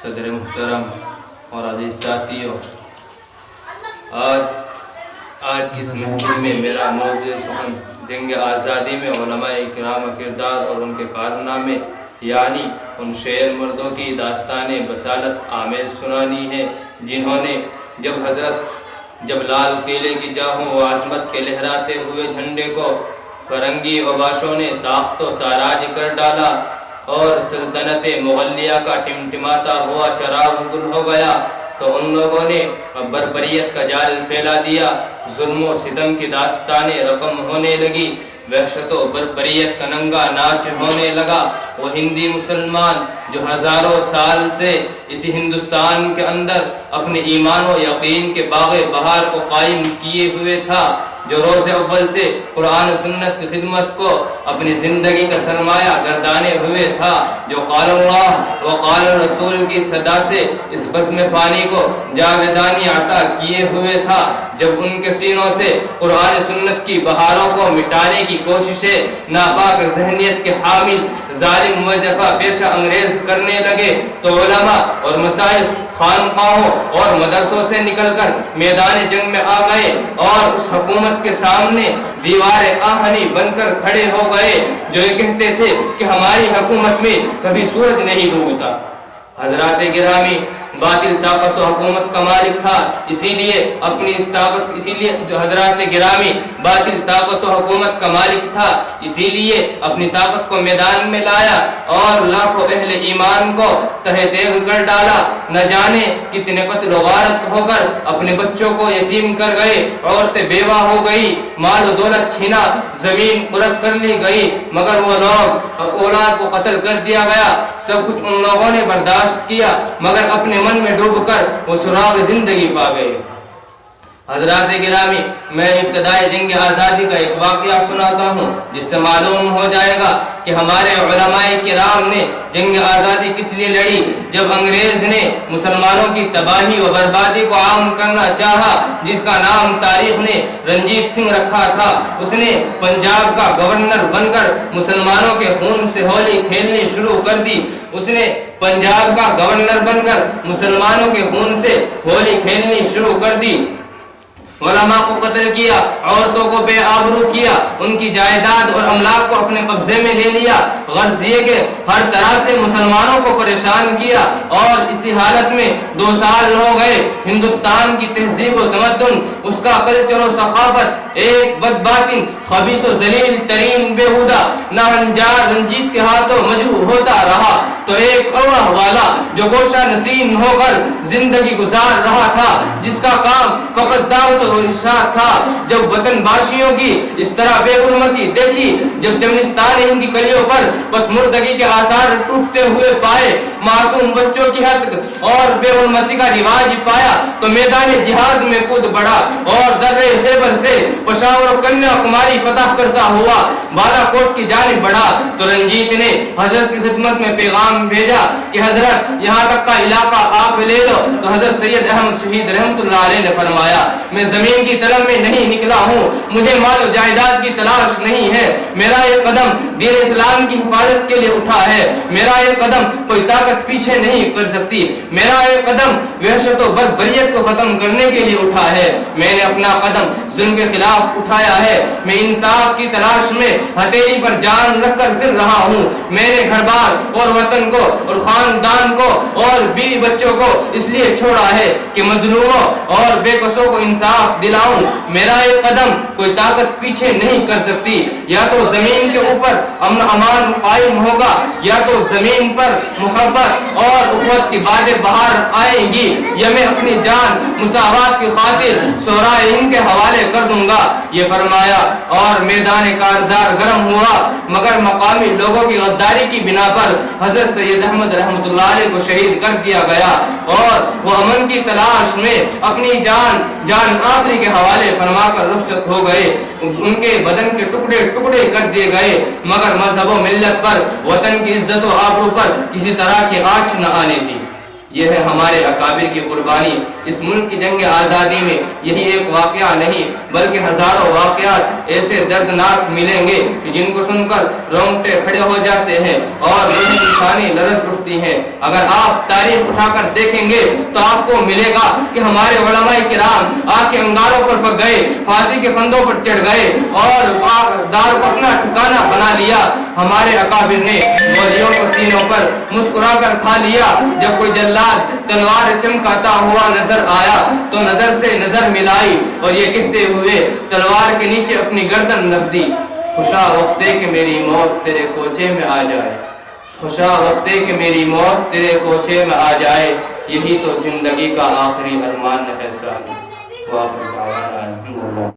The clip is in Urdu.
صدر محترم اور عزیز ساتھیوں، آج کی اس محفل میں میرا موضوع سخن جنگ آزادی میں علماء کرام کا کردار اور ان کے کارنامے، یعنی ان شیر مردوں کی داستانیں بصالت آمیز سنانی ہے جنہوں نے جب لال قلعے کی جاہوں و عظمت کے لہراتے ہوئے جھنڈے کو فرنگی اوباشوں نے تاخت و تاراج کر ڈالا اور سلطنت مغلیہ کا ٹمٹماتا ہوا چراغ گل ہو گیا، تو ان لوگوں نے بربریت کا جال پھیلا دیا، ظلم و ستم کی داستانیں رقم ہونے لگی، وحشت و بربریت کا ننگا ناچ ہونے لگا۔ وہ ہندی مسلمان جو ہزاروں سال سے اسی ہندوستان کے اندر اپنے ایمان و یقین کے باغ بہار کو قائم کیے ہوئے تھا، جو روز اول سے قرآن و سنت کی خدمت کو اپنی زندگی کا سرمایہ گردانے ہوئے تھا، جو قال اللہ و قال رسول کی صدا سے اس بزم فانی کو جاویدانی عطا کیے ہوئے تھا، جب ان کے سینوں سے قرآن سنت کی بہاروں کو مٹانے کی کوششیں ناپاک ذہنیت کے حامل ظالم و جفا پیشہ انگریز کرنے لگے، تو علماء اور مشائخ خانقاہوں اور مدرسوں سے نکل کر میدان جنگ میں آ گئے اور اس حکومت کے سامنے دیوار آہنی بن کر کھڑے ہو گئے جو یہ کہتے تھے کہ ہماری حکومت میں کبھی سورج نہیں ڈوبتا۔ حضرات گرامی، باطل طاقت و حکومت کا مالک تھا، اسی لیے حضرات گرامی باطل طاقت و حکومت کا مالک تھا، اسی لیے اپنی طاقت کو میدان میں لایا اور لاکھوں اہل ایمان کو تہہ تیغ کر ڈالا۔ نہ جانے کتنے قتل و غارت ہو کر اپنے بچوں کو یتیم کر گئے، عورتیں بیوہ ہو گئی، مال و دولت چھینا، زمین قرب کر لی گئی، مگر وہ لوگ اولاد کو قتل کر دیا گیا۔ سب کچھ ان لوگوں نے برداشت کیا، مگر اپنے من میں ڈوب کر وہ سراغ زندگی پا گئے۔ حضرات گرامی، میں ابتدائی جنگ آزادی کا ایک واقعہ سناتا ہوں جس سے معلوم ہو جائے گا کہ ہمارے علماء کرام نے جنگ آزادی کس لیے لڑی۔ جب انگریز نے مسلمانوں کی تباہی و بربادی کو عام کرنا چاہا، جس کا نام تاریخ نے رنجیت سنگھ رکھا تھا، اس نے پنجاب کا گورنر بن کر مسلمانوں کے خون سے ہولی کھیلنی شروع کر دی۔ اس نے پنجاب کا گورنر بن کر مسلمانوں کے خون سے ہولی کھیلنی شروع کر دی، علماء کو قتل کیا، عورتوں کو بے آبرو کیا، ان کی جائیداد اور املاک کو اپنے قبضے میں لے لیا، غرض یہ کہ ہر طرح سے مسلمانوں کو پریشان کیا۔ اور اسی حالت میں 2 سال ہو گئے، ہندوستان کی تہذیب و تمدن، اس کا کلچر و ثقافت ایک بدباطن، خبیث و ذلیل ترین بیہودہ ناہنجار رنجیت کے ہاتھوں مجروح ہوتا رہا، تو ایک اوہ والا جو گوشہ نشین ہو کر زندگی گزار رہا تھا، جس کا کام فقط دعوت و ارشاد تھا، جب وطن باشیوں کی اس طرح بے حرمتی دیکھی، جب چمنستان ہند کی گلیوں پر پسماردگی کے آثار ٹوٹتے ہوئے پائے، معصوم بچوں کی حتک اور بے حرمتی کا رواج پایا، تو میدان جہاد میں کود بڑھا اور درے خیبر سے پشاور و کنیا کماری فتح کرتا ہوا بالا کوٹ کی جانب بڑھا۔ تو رنجیت نے حضرت کی خدمت میں پیغام بھیجا کہ حضرت یہاں تک کا علاقہ آپ لے لو۔ تو حضرت سید احمد شہید رحمت اللہ علیہ نے فرمایا، میں زمین کی طلب میں نہیں نکلا ہوں، مجھے مال و جائیداد کی تلاش نہیں ہے، میرا یہ قدم دین اسلام کی حفاظت کے لیے اٹھا ہے، میرا یہ قدم کوئی طاقت پیچھے نہیں کر سکتی، میرا یہ قدم وحشت و بربریت کو ختم کرنے کے لیے اٹھا ہے، میں نے اپنا قدم ظلم کے خلاف اٹھایا ہے، میں انصاف کی تلاش میں ہتھیلی پر جان رکھ کر پھر رہا ہوں، میں نے گھر بار اور وطن کو اور خاندان کو اور بیوی بچوں کو اس لیے چھوڑا ہے کہ مظلوموں اور بے قصوں کو انصاف دلاؤں، میرا یہ قدم کوئی طاقت پیچھے نہیں کر سکتی، یا تو زمین کے اوپر امن امان قائم ہوگا یا تو زمین پر محبت اور اخوت کی بادیں باہر آئیں گی، یا میں اپنی جان مساوات کی خاطر شورائے ہند کے حوالے کر دوں گا۔ یہ فرمایا اور میدان کارزار گرم ہوا، مگر مقامی لوگوں کی غداری کی بنا پر حضرت سید احمد رحمت اللہ علیہ کو شہید کر دیا گیا اور وہ امن کی تلاش میں اپنی جان آخری کے حوالے فرما کر رخصت ہو گئے، ان کے بدن کے ٹکڑے ٹکڑے کر دیے گئے، مگر مذہب و ملت پر، وطن کی عزت و آبرو پر کسی طرح کی آنچ نہ آنے دی۔ یہ ہے ہمارے اکابر کی قربانی۔ اس ملک کی جنگ آزادی میں یہی ایک واقعہ نہیں بلکہ ہزاروں واقعات ایسے دردناک ملیں گے جن کو سن کر رونگٹے کھڑے ہو جاتے ہیں اور روح کی شانیں لرز اٹھتی ہیں۔ اگر آپ تاریخ اٹھا کر دیکھیں گے تو آپ کو ملے گا کہ ہمارے علماء کرام آگ کے انگاروں پر پک گئے، پھانسی کے پھندوں پر چڑھ گئے اور دار کو اپنا ٹھکانہ بنا لیا۔ ہمارے اکابر نے مولیوں کو سینوں پر مسکرا کر کھا لیا۔ جب کوئی جلاد تلوار چمکاتا ہوا نظر آیا تو نظر سے نظر ملائی اور یہ کہتے ہوئے تلوار کے نیچے اپنی گردن رکھ دی، خوشا وقتے کہ میری موت تیرے کوچے میں آ جائے، خوشا وقتے کہ میری موت تیرے کوچے میں آ جائے، یہی تو زندگی کا آخری ارمان ہے ساتھ۔